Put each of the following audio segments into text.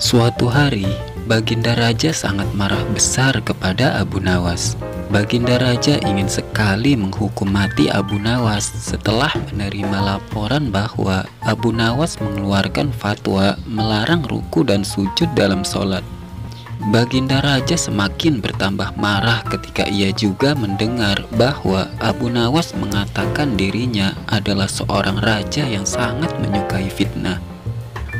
Suatu hari, Baginda Raja sangat marah besar kepada Abu Nawas. Baginda Raja ingin sekali menghukum mati Abu Nawas setelah menerima laporan bahwa Abu Nawas mengeluarkan fatwa melarang ruku dan sujud dalam sholat. Baginda Raja semakin bertambah marah ketika ia juga mendengar bahwa Abu Nawas mengatakan dirinya adalah seorang raja yang sangat menyukai fitnah.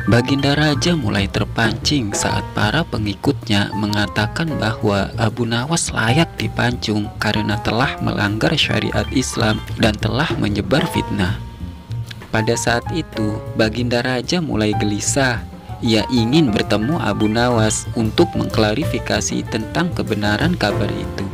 Baginda Raja mulai terpancing saat para pengikutnya mengatakan bahwa Abu Nawas layak dipancung karena telah melanggar syariat Islam dan telah menyebar fitnah. Pada saat itu, Baginda Raja mulai gelisah. Ia ingin bertemu Abu Nawas untuk mengklarifikasi tentang kebenaran kabar itu.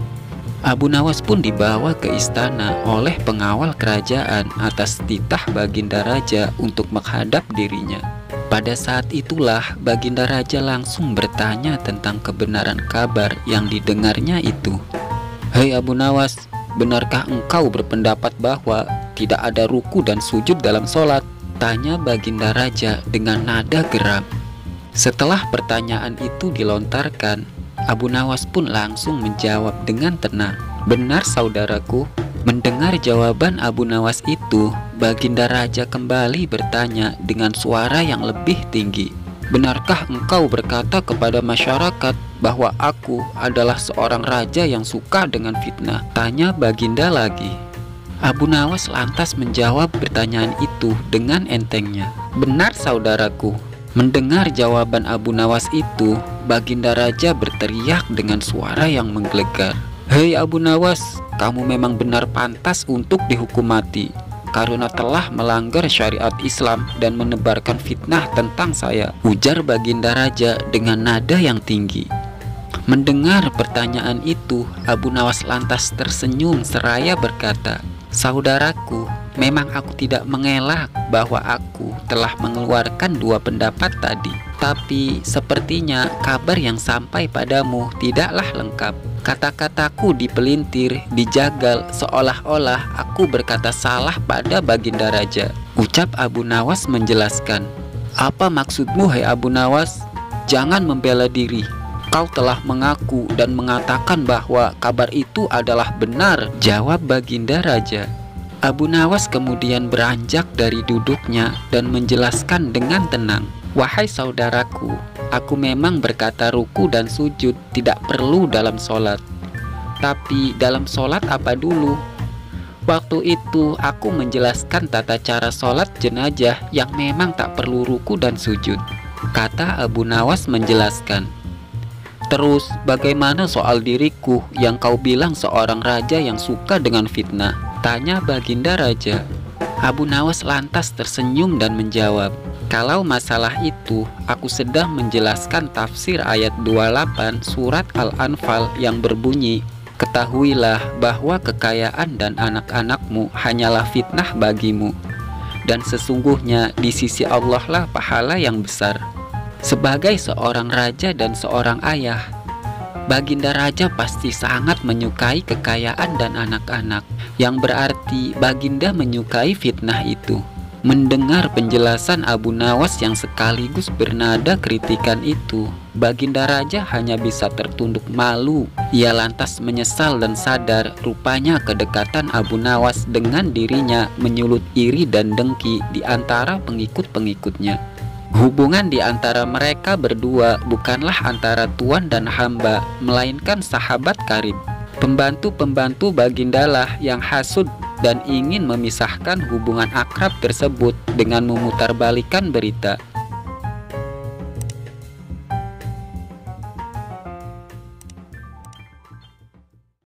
Abu Nawas pun dibawa ke istana oleh pengawal kerajaan atas titah Baginda Raja untuk menghadap dirinya. Pada saat itulah Baginda Raja langsung bertanya tentang kebenaran kabar yang didengarnya itu. "Hei Abu Nawas, benarkah engkau berpendapat bahwa tidak ada ruku dan sujud dalam sholat?" tanya Baginda Raja dengan nada geram. Setelah pertanyaan itu dilontarkan, Abu Nawas pun langsung menjawab dengan tenang, "Benar saudaraku." Mendengar jawaban Abu Nawas itu, Baginda Raja kembali bertanya dengan suara yang lebih tinggi, "Benarkah engkau berkata kepada masyarakat bahwa aku adalah seorang raja yang suka dengan fitnah?" tanya Baginda lagi. Abu Nawas lantas menjawab pertanyaan itu dengan entengnya, "Benar saudaraku." Mendengar jawaban Abu Nawas itu, Baginda Raja berteriak dengan suara yang menggelegar, "Hei Abu Nawas, kamu memang benar pantas untuk dihukum mati karena telah melanggar syariat Islam dan menebarkan fitnah tentang saya," ujar Baginda Raja dengan nada yang tinggi. Mendengar pertanyaan itu, Abu Nawas lantas tersenyum seraya berkata, "Saudaraku, memang aku tidak mengelak bahwa aku telah mengeluarkan dua pendapat tadi. Tapi sepertinya kabar yang sampai padamu tidaklah lengkap. Kata-kataku dipelintir, dijagal, seolah-olah aku berkata salah pada Baginda Raja," ucap Abu Nawas menjelaskan. "Apa maksudmu, hai Abu Nawas? Jangan membela diri. Kau telah mengaku dan mengatakan bahwa kabar itu adalah benar," jawab Baginda Raja. Abu Nawas kemudian beranjak dari duduknya dan menjelaskan dengan tenang, "Wahai saudaraku, aku memang berkata ruku dan sujud tidak perlu dalam sholat. Tapi dalam sholat apa dulu? Waktu itu aku menjelaskan tata cara sholat jenazah yang memang tak perlu ruku dan sujud," kata Abu Nawas menjelaskan. "Terus bagaimana soal diriku yang kau bilang seorang raja yang suka dengan fitnah?" tanya Baginda Raja. Abu Nawas lantas tersenyum dan menjawab, "Kalau masalah itu, aku sedang menjelaskan tafsir ayat 28 surat Al-Anfal yang berbunyi, 'Ketahuilah bahwa kekayaan dan anak-anakmu hanyalah fitnah bagimu, dan sesungguhnya di sisi Allah lah pahala yang besar.'" Sebagai seorang raja dan seorang ayah, Baginda Raja pasti sangat menyukai kekayaan dan anak-anak, yang berarti Baginda menyukai fitnah itu. Mendengar penjelasan Abu Nawas yang sekaligus bernada kritikan itu, Baginda Raja hanya bisa tertunduk malu. Ia lantas menyesal dan sadar rupanya kedekatan Abu Nawas dengan dirinya menyulut iri dan dengki di antara pengikut-pengikutnya. Hubungan di antara mereka berdua bukanlah antara tuan dan hamba, melainkan sahabat karib. Pembantu-pembantu Bagindalah yang hasud dan ingin memisahkan hubungan akrab tersebut dengan memutarbalikkan berita.